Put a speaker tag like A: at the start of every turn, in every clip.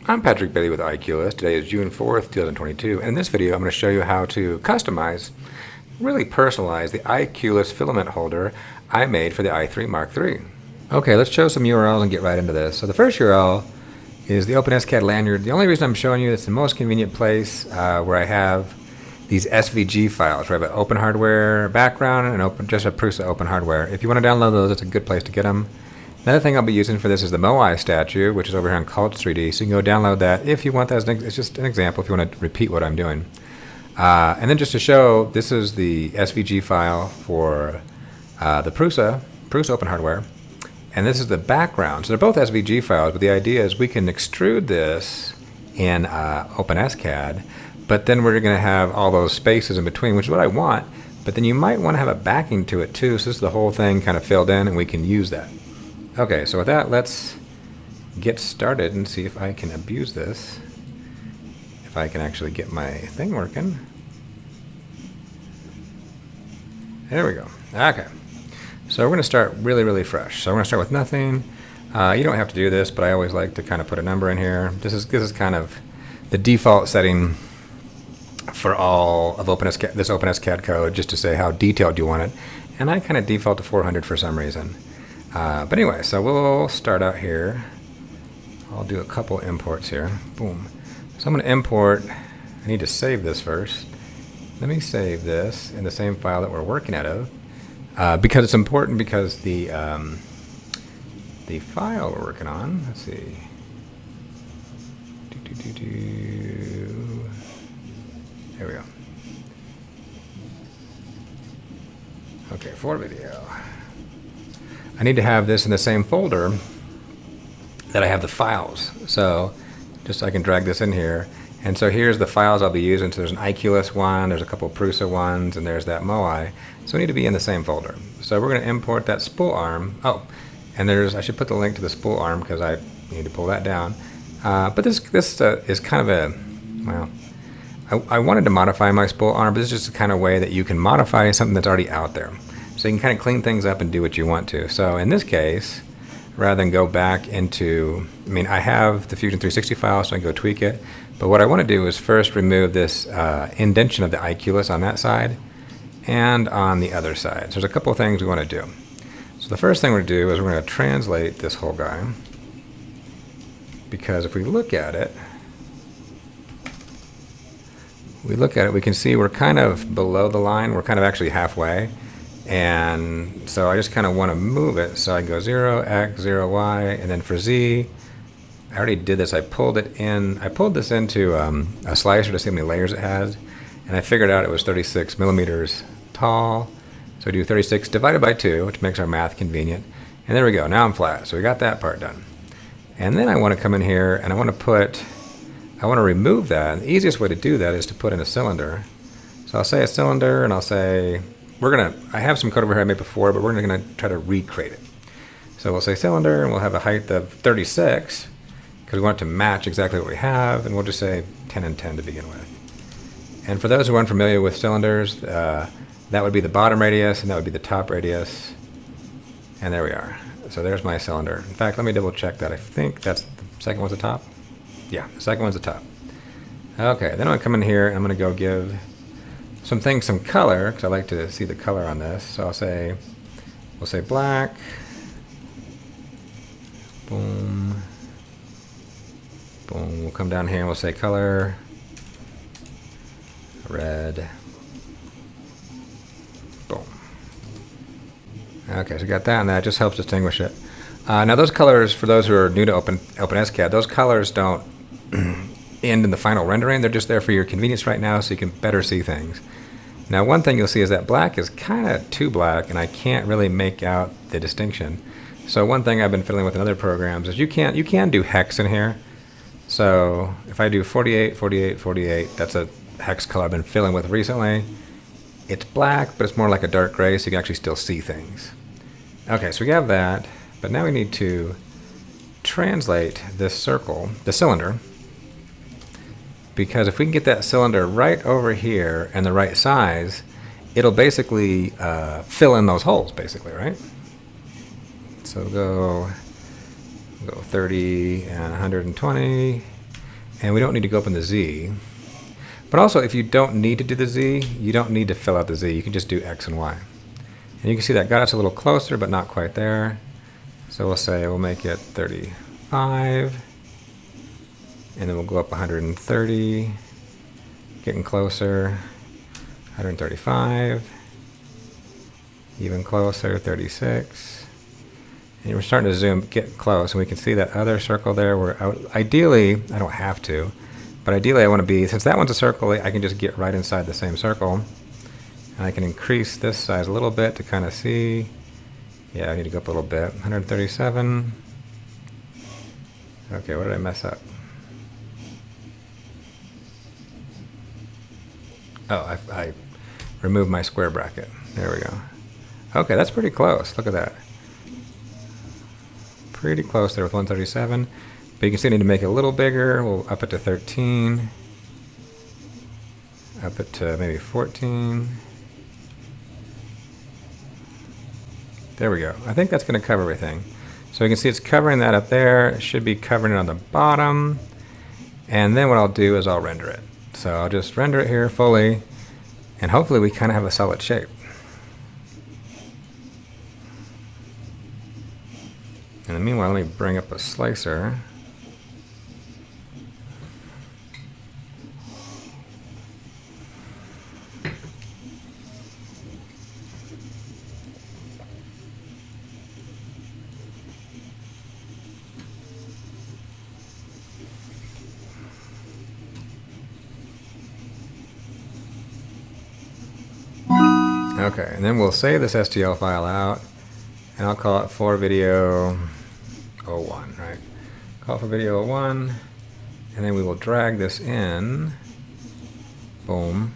A: I'm Patrick Bailey with iQlist. Today is June 4th, 2022, and in this video I'm going to show you how to customize, really personalize the iQlist filament holder I made for the i3 Mark III. Okay, let's show some URLs and get right into this. So the first URL is the OpenScad lanyard. The only reason I'm showing you it's the most convenient place where I have these SVG files, where I have an open hardware background and just a Prusa open hardware. If you want to download those, it's a good place to get them. Another thing I'll be using for this is the MOAI statue, which is over here on Cults 3D, so you can go download that if you want that. It's just an example if you want to repeat what I'm doing. And then just to show, this is the SVG file for the Prusa open hardware, and this is the background. So they're both SVG files, but the idea is we can extrude this in OpenScad, but then we're going to have all those spaces in between, which is what I want, but then you might want to have a backing to it too, so this is the whole thing kind of filled in, and we can use that. Okay, so with that, let's get started and see if I can abuse this. If I can actually get my thing working. There we go. Okay. So we're going to start really fresh. So we're going to start with nothing. You don't have to do this, but I always like to kind of put a number in here. This is kind of the default setting for all of this OpenScad code, just to say how detailed you want it. And I kind of default to 400 for some reason. But anyway, so we'll start out here. I'll do a couple imports here. Boom. So I'm going to import. I need to save this first. Let me save this in the same file that we're working out of, because it's important, because the file we're working on, let's see. There we go. Okay, for video. I need to have this in the same folder that I have the files. So just so I can drag this in here. And so here's the files I'll be using. So there's an iQlist one, there's a couple of Prusa ones, and there's that MOAI. So we need to be in the same folder. So we're going to import that spool arm. Oh, and I should put the link to the spool arm because I need to pull that down. But this is kind of a, well, I wanted to modify my spool arm, but this is just the kind of way that you can modify something that's already out there. So you can kind of clean things up and do what you want to. So in this case, rather than go back into, I have the Fusion 360 file, so I can go tweak it. But what I want to do is first remove this indentation of the iQlist on that side and on the other side. So there's a couple of things we want to do. So the first thing we're going to do is we're going to translate this whole guy. Because if we look at it, we can see we're kind of below the line. We're kind of actually halfway. And so I just kind of want to move it. So I go 0, X, 0, Y, and then for Z, I already did this. I pulled this into a slicer to see how many layers it has. And I figured out it was 36 millimeters tall. So I do 36 divided by 2, which makes our math convenient. And there we go. Now I'm flat. So we got that part done. And then I want to come in here and I want to remove that. And the easiest way to do that is to put in a cylinder. So I'll say a cylinder, and I'll say, I have some code over here I made before, but we're going to try to recreate it. So we'll say cylinder, and we'll have a height of 36, because we want it to match exactly what we have, and we'll just say 10 and 10 to begin with. And for those who aren't familiar with cylinders, that would be the bottom radius, and that would be the top radius. And there we are. So there's my cylinder. In fact, let me double check that. I think that's the second one's the top. Yeah, the second one's the top. Okay, then I'm going to come in here, and I'm going to go give some color, because I like to see the color on this. So we'll say black, boom, boom. We'll come down here and we'll say color, red, boom. Okay, so we got that, and that just helps distinguish it. Now those colors, for those who are new to OpenScad, those colors don't end in the final rendering. They're just there for your convenience right now, so you can better see things. Now one thing you'll see is that black is kind of too black, and I can't really make out the distinction. So one thing I've been fiddling with in other programs is you can do hex in here. So if I do 48, 48, 48, that's a hex color I've been fiddling with recently. It's black, but it's more like a dark gray, so you can actually still see things. Okay, so we have that, but now we need to translate this circle, the cylinder, because if we can get that cylinder right over here and the right size, it'll basically fill in those holes, basically, right? So go 30 and 120, And we don't need to go up in the Z. But also, if you don't need to do the Z, you don't need to fill out the Z. You can just do X and Y. And you can see that got us a little closer, but not quite there. So we'll say we'll make it 35. And then we'll go up 130. Getting closer. 135. Even closer, 36. And we're starting to zoom, get close, and we can see that other circle there. Where ideally, I don't have to, but ideally I want to be, since that one's a circle, I can just get right inside the same circle. And I can increase this size a little bit to kind of see. Yeah, I need to go up a little bit. 137. Okay, what did I mess up? Oh, I removed my square bracket. There we go. Okay, that's pretty close. Look at that. Pretty close there with 137. But you can see I need to make it a little bigger. We'll up it to 13. Up it to maybe 14. There we go. I think that's going to cover everything. So you can see it's covering that up there. It should be covering it on the bottom. And then what I'll do is I'll render it. So I'll just render it here fully. And hopefully we kind of have a solid shape. And in the meanwhile, let me bring up a slicer. Okay, and then we'll save this STL file out, and I'll call it for video 01, right? Call for video 01, and then we will drag this in. Boom.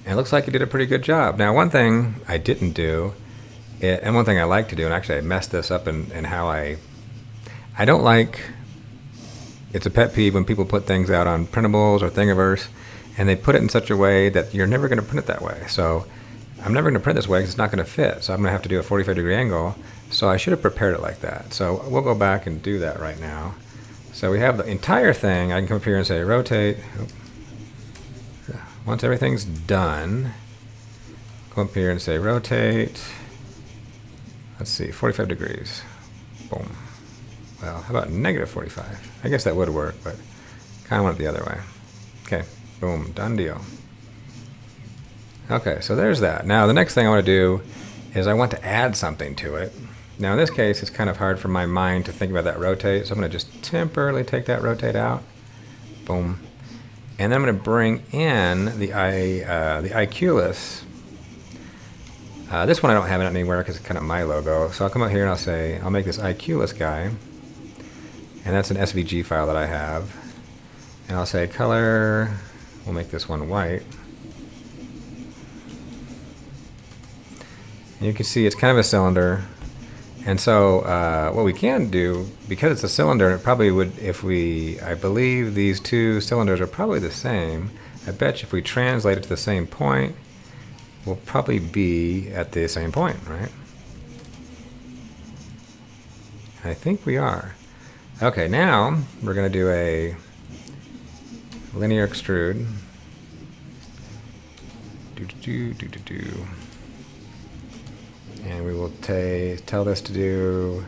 A: And it looks like it did a pretty good job. Now, one thing I didn't do, and one thing I like to do, and actually I messed this up in how I don't like, it's a pet peeve when people put things out on Printables or Thingiverse, and they put it in such a way that you're never going to print it that way. So I'm never going to print this way because it's not going to fit. So I'm going to have to do a 45-degree angle. So I should have prepared it like that. So we'll go back and do that right now. So we have the entire thing. I can come up here and say rotate. Once everything's done, come up here and say rotate. Let's see, 45 degrees. Boom. Well, how about negative 45? I guess that would work, but kind of want it the other way. Okay, boom, done deal. Okay, so there's that. Now the next thing I want to do is I want to add something to it. Now in this case, it's kind of hard for my mind to think about that rotate, so I'm going to just temporarily take that rotate out. Boom. And then I'm going to bring in the iCulis. This one I don't have it anywhere because it's kind of my logo. So I'll come out here and I'll say, I'll make this iCulis guy. And that's an SVG file that I have. And I'll say color, we'll make this one white. And you can see it's kind of a cylinder. And so what we can do, because it's a cylinder, it probably would, I believe these two cylinders are probably the same. I bet you if we translate it to the same point, we'll probably be at the same point, right? I think we are. Okay, now we're going to do a linear extrude. And we will tell this to do,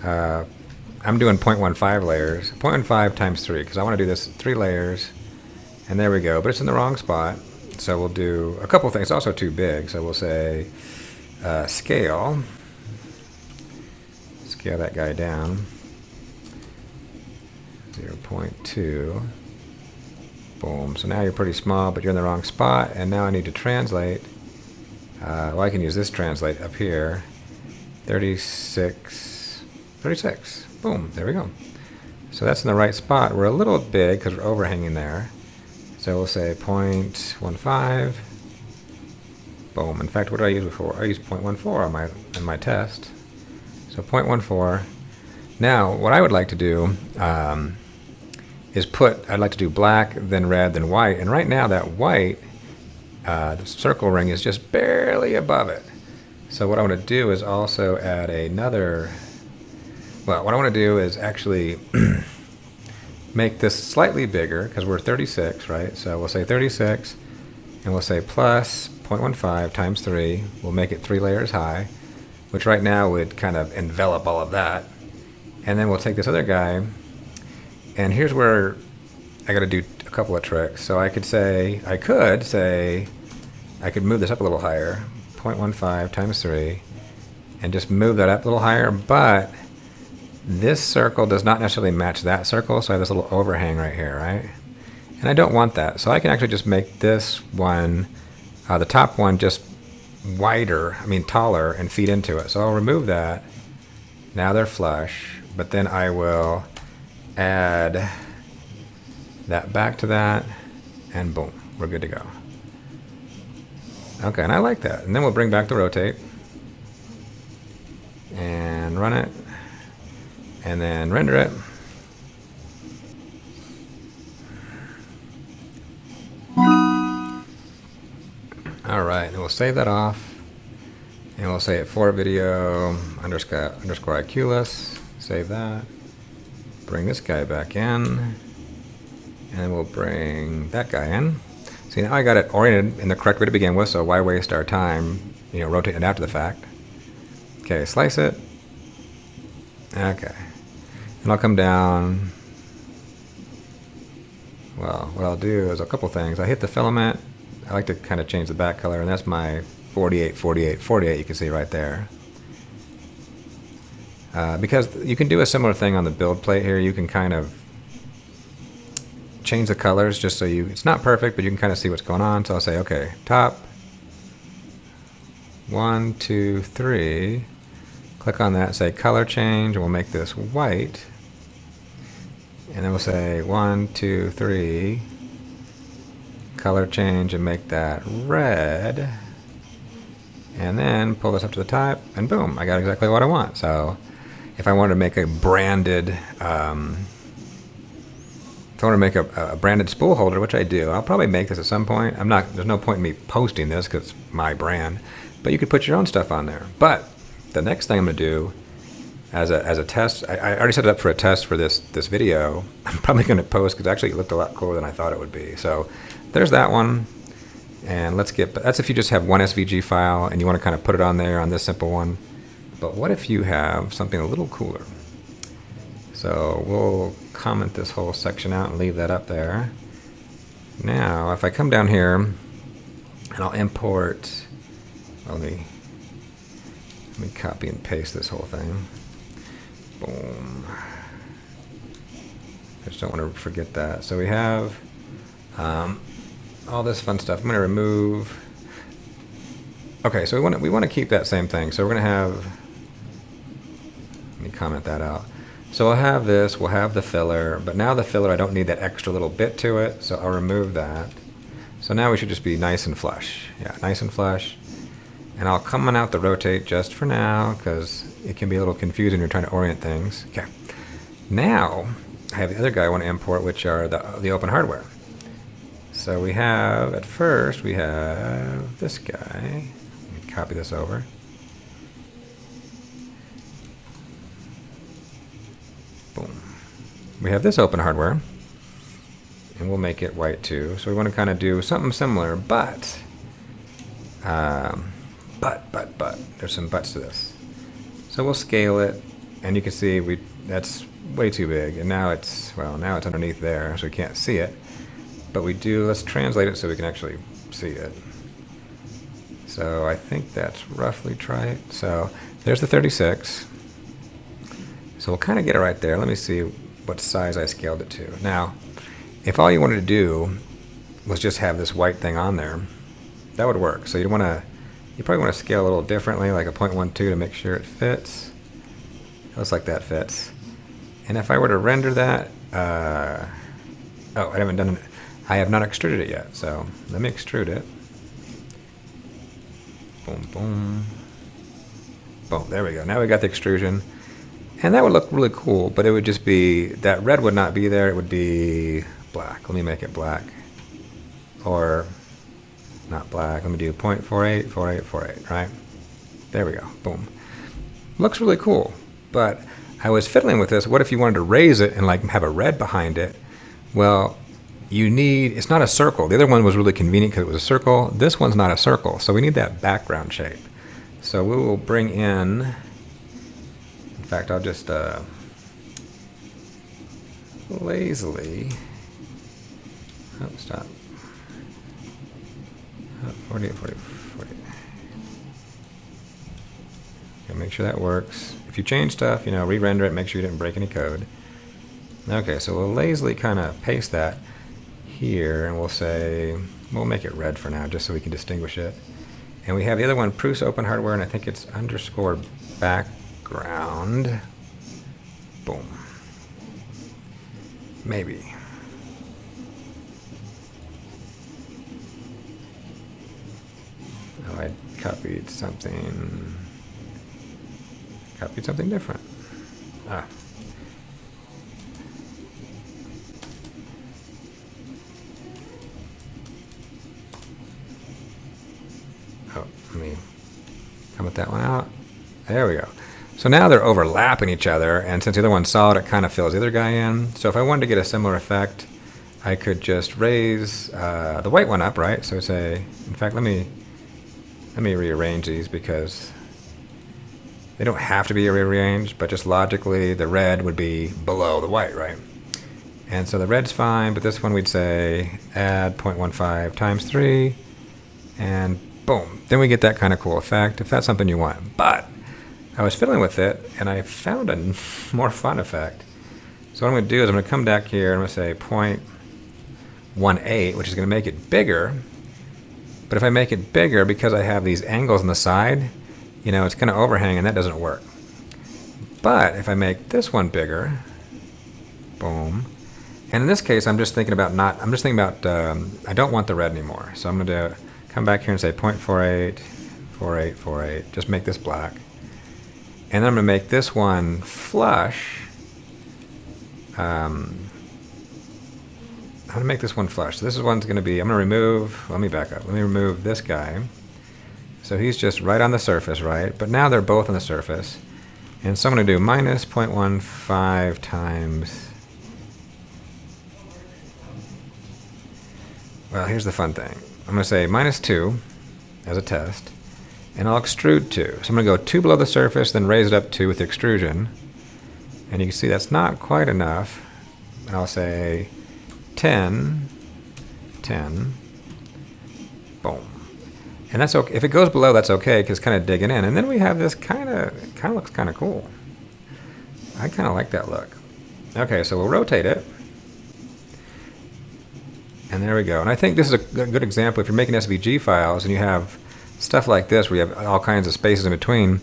A: I'm doing 0.15 layers, 0.15 times 3, because I want to do this 3 layers. And there we go, but it's in the wrong spot. So we'll do a couple things. It's also too big, so we'll say scale. Scale that guy down. 0.2. Boom. So now you're pretty small, but you're in the wrong spot. And now I need to translate. Well, I can use this translate up here. 36. Boom. There we go. So that's in the right spot. We're a little big because we're overhanging there. So we'll say 0.15. Boom. In fact, what did I use before? I used 0.14 on my test. So 0.14. Now, what I would like to do is I'd like to do black, then red, then white. And right now that white, the circle ring is just barely above it. So what I want to do is also add another, well, what I want to do is actually make this slightly bigger because we're 36, right? So we'll say 36, and we'll say plus 0.15 times 3. We'll make it 3 layers high, which right now would kind of envelop all of that. And then we'll take this other guy, and here's where I got to do a couple of tricks. So I could move this up a little higher, 0.15 times 3, and just move that up a little higher, but this circle does not necessarily match that circle, so I have this little overhang right here, right? And I don't want that, so I can actually just make this one, the top one, just taller, and feed into it. So I'll remove that. Now they're flush, but then I will add that back to that, and boom, we're good to go. Okay, and I like that. And then we'll bring back the rotate and run it, and then render it. All right, and we'll save that off, and we'll say it for video underscore IQless. Save that. Bring this guy back in, and then we'll bring that guy in. See, now I got it oriented in the correct way to begin with, so why waste our time, rotating it after the fact? Okay, slice it. Okay. And I'll come down. Well, what I'll do is a couple things. I hit the filament. I like to kind of change the back color, and that's my 48, 48, 48, you can see right there. Because you can do a similar thing on the build plate here. You can kind of change the colors just so it's not perfect, but you can kind of see what's going on. So I'll say, okay, top, 1, 2, 3. Click on that, say color change, and we'll make this white. And then we'll say 1, 2, 3, color change, and make that red. And then pull this up to the top, and boom, I got exactly what I want. So if I wanted to make a branded, branded spool holder, which I do, I'll probably make this at some point. There's no point in me posting this because it's my brand, but you could put your own stuff on there. But the next thing I'm going to do as a test, I already set it up for a test for this video. I'm probably going to post because actually it looked a lot cooler than I thought it would be. So there's that one. And that's if you just have one SVG file and you want to kind of put it on there on this simple one. But what if you have something a little cooler? So we'll comment this whole section out and leave that up there. Now, if I come down here and I'll import, let me copy and paste this whole thing. Boom. I just don't want to forget that. So we have all this fun stuff. I'm going to remove. Okay, so we want to keep that same thing. So we're going to have. Let me comment that out. So we'll have this. We'll have the filler, but now the filler, I don't need that extra little bit to it, so I'll remove that. So now we should just be nice and flush. Yeah, nice and flush. And I'll come on out the rotate just for now because it can be a little confusing when you're trying to orient things. Okay. Now I have the other guy I want to import, which are the open hardware. So we have, at first, we have this guy. Let me copy this over. Boom. We have this open hardware, and we'll make it white too. So we want to kind of do something similar, but there's some buts to this. So we'll scale it, and you can see that's way too big, and now it's underneath there, so we can't see it. But let's translate it so we can actually see it. So I think that's roughly right. So there's the 36. So we'll kind of get it right there. Let me see what size I scaled it to. Now, if all you wanted to do was just have this white thing on there, that would work. So you probably want to scale a little differently, like a 0.12 to make sure it fits. It looks like that fits. And if I were to render that, I have not extruded it yet, so let me extrude it. Boom, boom. Boom, there we go. Now we got the extrusion. And that would look really cool, but it would just be, that red would not be there, it would be black. Let me make it black. Or, not black, let me do 0.48, 48, 48, right? There we go, boom. Looks really cool, but I was fiddling with this. What if you wanted to raise it and like have a red behind it? Well, you need, it's not a circle. The other one was really convenient because it was a circle. This one's not a circle, so we need that background shape. So we will bring in fact, I'll just lazily, oh, stop. Oh, 40, 40, 40. Okay, make sure that works. If you change stuff, you know, re-render it, make sure you didn't break any code. Okay, so we'll lazily kind of paste that here, and we'll say, we'll make it red for now, just so we can distinguish it. And we have the other one, proofs open hardware, and I think it's underscore background. Boom. Maybe. Oh, I copied something. Copied something different. Ah. Oh, let me comment that one out. There we go. So now they're overlapping each other, and since the other one's solid, it kind of fills the other guy in. So if I wanted to get a similar effect, I could just raise the white one up, right? So say, in fact, let me rearrange these because they don't have to be rearranged, but just logically, the red would be below the white, right? And so the red's fine, but this one we'd say add 0.15 times 3, and boom. Then we get that kind of cool effect, if that's something you want. But I was fiddling with it, and I found a more fun effect. So what I'm going to do is I'm going to come back here, and I'm going to say 0.18, which is going to make it bigger. But if I make it bigger, because I have these angles on the side, you know, it's going to overhang, and that doesn't work. But if I make this one bigger, boom. And in this case, I'm just thinking about I don't want the red anymore. So I'm going to come back here and say 0.48, 48, 48, just make this black. And then I'm going to make this one flush. I'm going to make this one flush. So this one's going to be, I'm going to remove, let me back up. Let me remove this guy. So he's just right on the surface, right? But now they're both on the surface. And so I'm going to do minus 0.15 times, well, here's the fun thing. I'm going to say minus 2 as a test. And I'll extrude 2. So I'm going to go 2 below the surface, then raise it up 2 with the extrusion. And you can see that's not quite enough. And I'll say 10, 10, boom. And that's okay. If it goes below, that's okay, because it's kind of digging in. And then we have this kind of looks kind of cool. I kind of like that look. Okay, so we'll rotate it. And there we go. And I think this is a good example. If you're making SVG files and you have stuff like this where you have all kinds of spaces in between,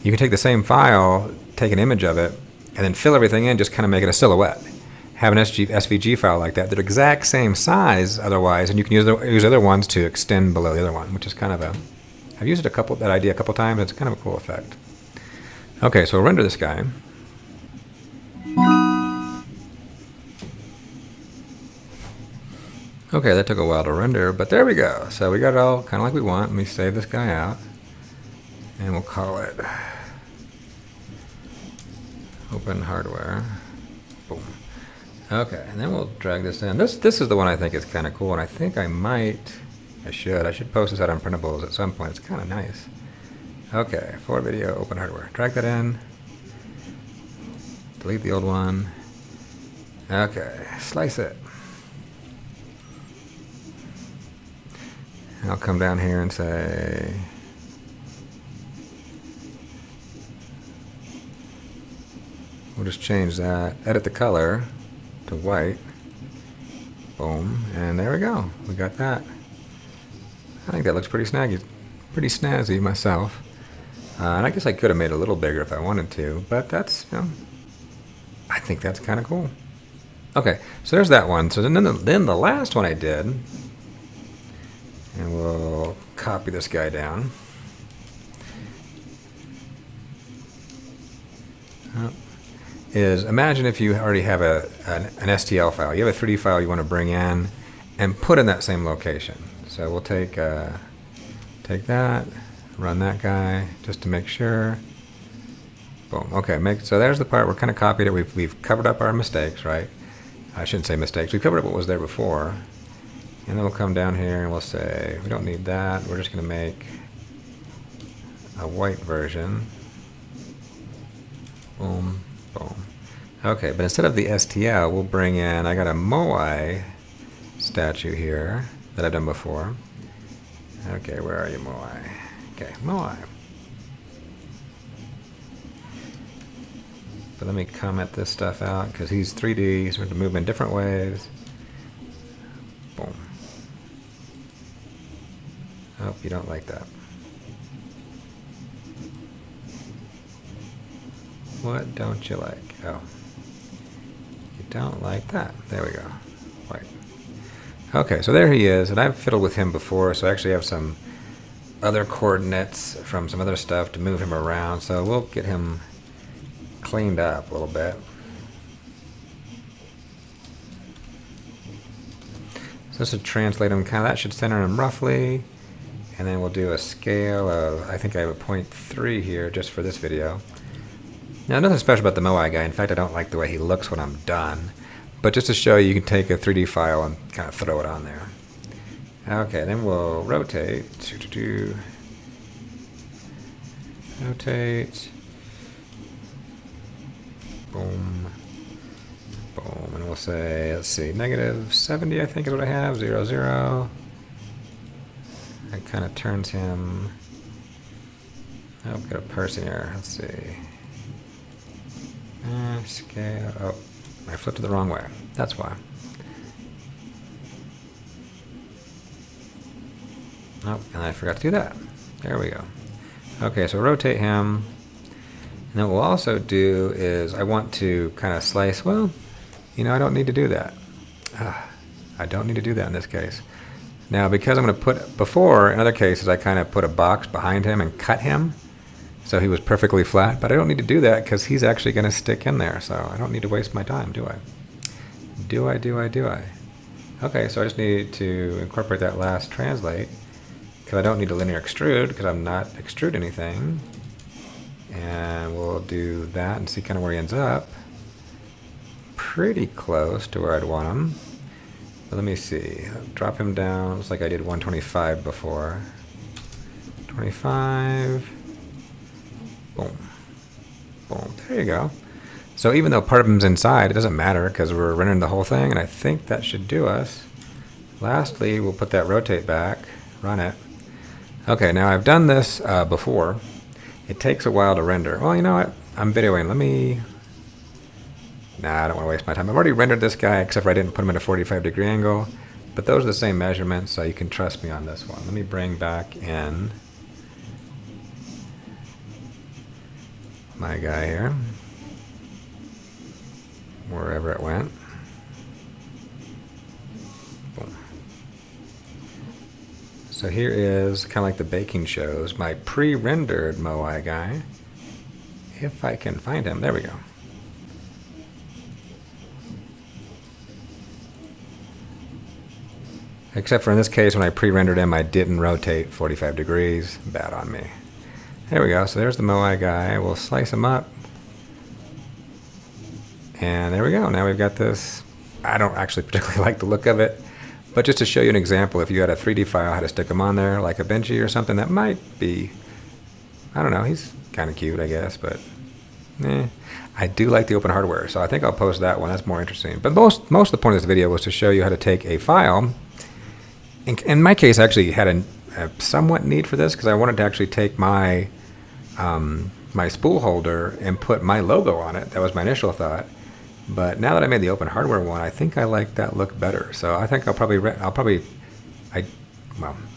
A: you can take the same file, take an image of it, and then fill everything in, just kind of make it a silhouette. Have an SVG file like that. They're the exact same size otherwise, and you can use other ones to extend below the other one, which is kind of I've used that idea a couple times. It's kind of a cool effect. Okay, so we'll render this guy. Okay, that took a while to render, but there we go. So we got it all kind of like we want. Let me save this guy out, and we'll call it Open Hardware. Boom. Okay, and then we'll drag this in. This is the one I think is kind of cool, and I think I should post this out on Printables at some point. It's kind of nice. Okay, for video, Open Hardware. Drag that in. Delete the old one. Okay, slice it. I'll come down here and say, we'll just change that, edit the color to white, boom, and there we go, we got that. I think that looks pretty snazzy myself. And I guess I could have made it a little bigger if I wanted to, but that's, you know, I think that's kind of cool. Okay, so there's that one. So then the last one I did, and we'll copy this guy down. Is imagine if you already have an STL file. You have a 3D file you want to bring in and put in that same location. So we'll take that, run that guy just to make sure. Boom. Okay, so there's the part we're kind of copied it. We've covered up our mistakes, right? I shouldn't say mistakes. We covered up what was there before. And then we'll come down here and we'll say, we don't need that. We're just going to make a white version. Boom, boom. Okay, but instead of the STL, we'll bring in, I got a MOAI statue here that I've done before. Okay, where are you, MOAI? Okay, MOAI. But let me comment this stuff out because he's 3D, so we have to move him in different ways. Boom. Oh, you don't like that. What don't you like? Oh. You don't like that. There we go. White. Okay, so there he is, and I've fiddled with him before, so I actually have some other coordinates from some other stuff to move him around, so we'll get him cleaned up a little bit. So this would translate him kind of, that should center him roughly, and then we'll do a scale of, I think I have a 0.3 here just for this video. Now nothing special about the MOAI guy, in fact I don't like the way he looks when I'm done, but just to show you, you can take a 3D file and kind of throw it on there. Okay, then we'll rotate, rotate, boom, boom, and we'll say, let's see, -70 I think is what I have, 0, 0. That kind of turns him, oh, got a person here, let's see. Scale, oh, I flipped it the wrong way, that's why. Oh, and I forgot to do that. There we go. Okay, so rotate him. And then what we'll also do is I want to kind of slice, well, you know, I don't need to do that. I don't need to do that in this case. Now, because I'm going to put, before, in other cases, I kind of put a box behind him and cut him so he was perfectly flat, but I don't need to do that because he's actually going to stick in there, so I don't need to waste my time, do I? Do I? Okay, so I just need to incorporate that last translate because I don't need to linear extrude because I'm not extrude anything. And we'll do that and see kind of where he ends up. Pretty close to where I'd want him. But let me see. Drop him down. Looks like I did 125 before. 25. Boom. Boom. There you go. So even though part of him's inside, it doesn't matter because we're rendering the whole thing, and I think that should do us. Lastly, we'll put that rotate back, run it. Okay, now I've done this before. It takes a while to render. Well, you know what? I'm videoing. Let me... Nah, I don't want to waste my time. I've already rendered this guy, except for I didn't put him at a 45-degree angle. But those are the same measurements, so you can trust me on this one. Let me bring back in my guy here. Wherever it went. Boom. So here is, kind of like the baking shows, my pre-rendered MOAI guy. If I can find him. There we go. Except for in this case, when I pre-rendered him, I didn't rotate 45 degrees. Bad on me. There we go. So there's the MOAI guy. We'll slice him up. And there we go. Now we've got this. I don't actually particularly like the look of it, but just to show you an example, if you had a 3D file, how to stick him on there, like a Benji or something, that might be, I don't know, he's kind of cute, I guess, but I do like the open hardware, so I think I'll post that one. That's more interesting. But most of the point of this video was to show you how to take a file. In my case, I actually had a somewhat need for this because I wanted to actually take my my spool holder and put my logo on it. That was my initial thought. But now that I made the open hardware one, I think I like that look better. So I think I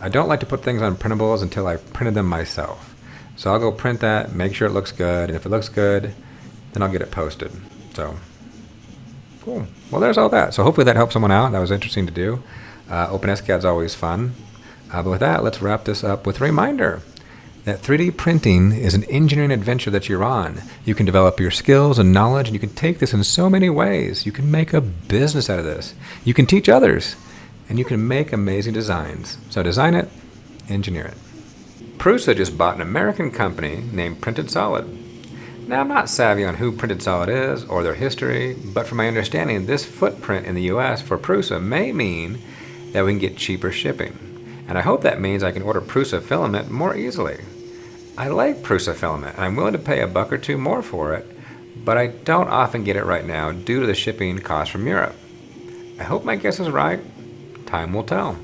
A: don't like to put things on printables until I printed them myself. So I'll go print that, make sure it looks good, and if it looks good, then I'll get it posted. So, cool. Well, there's all that. So hopefully that helped someone out. That was interesting to do. OpenScad's always fun. But with that, let's wrap this up with a reminder that 3D printing is an engineering adventure that you're on. You can develop your skills and knowledge, and you can take this in so many ways. You can make a business out of this. You can teach others, and you can make amazing designs. So design it, engineer it. Prusa just bought an American company named Printed Solid. Now, I'm not savvy on who Printed Solid is or their history, but from my understanding, this footprint in the US for Prusa may mean that we can get cheaper shipping. And I hope that means I can order Prusa filament more easily. I like Prusa filament, and I'm willing to pay $1 or $2 more for it, but I don't often get it right now due to the shipping cost from Europe. I hope my guess is right. Time will tell.